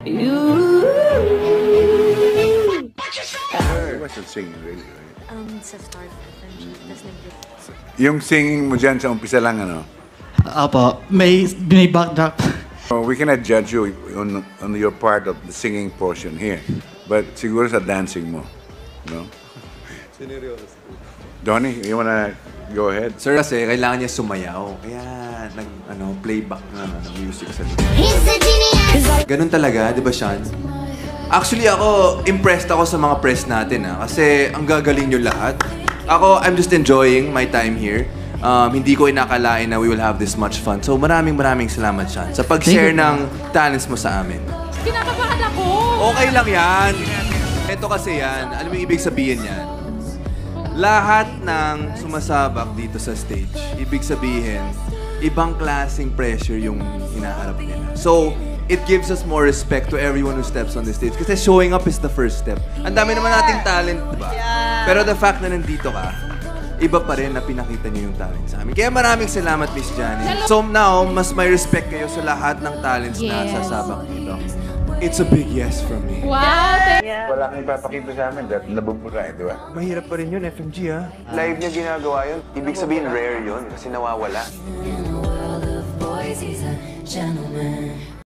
You wasn't singing really, right? Sa start, tapos Yung singing mo dyan sa umpisa lang, ano? Apo, may backdrop. We cannot judge you on your part of the singing portion here. But siguro sa dancing mo, no? Donnie, you wanna go ahead? Sir, kasi kailangan niya sumayaw. Kaya playback ng music sa likod. Ganun talaga, di ba, Sean? Actually, ako, impressed ako sa mga press natin, kasi ang gagaling nyo lahat. Ako, I'm just enjoying my time here. Hindi ko inakalain na we will have this much fun. So, maraming salamat, Sean, sa pag-share ng talents mo sa amin. kinakabahan ako! Okay lang yan. Ito kasi yan. Alam mo yung ibig sabihin yan? Lahat ng sumasabak dito sa stage, ibig sabihin, ibang klaseng pressure yung hinaharap nila. So, it gives us more respect to everyone who steps on the stage. Kasi showing up is the first step. Ang dami naman nating talent, diba? Pero the fact na nandito ka, iba pa rin na pinakita niyo yung talent sa amin. Kaya maraming salamat, Miss Johnny. So now, mas may respect kayo sa lahat ng talents na sasabak dito. It's a big yes from me. Wow! Wala kang ipapakita sa amin dahil nabubura, di ba? Mahirap pa rin yun, FMG, ha? Live niya ginagawa yun. Ibig sabihin, rare yun kasi nawawala. In a world of boys, he's a gentleman.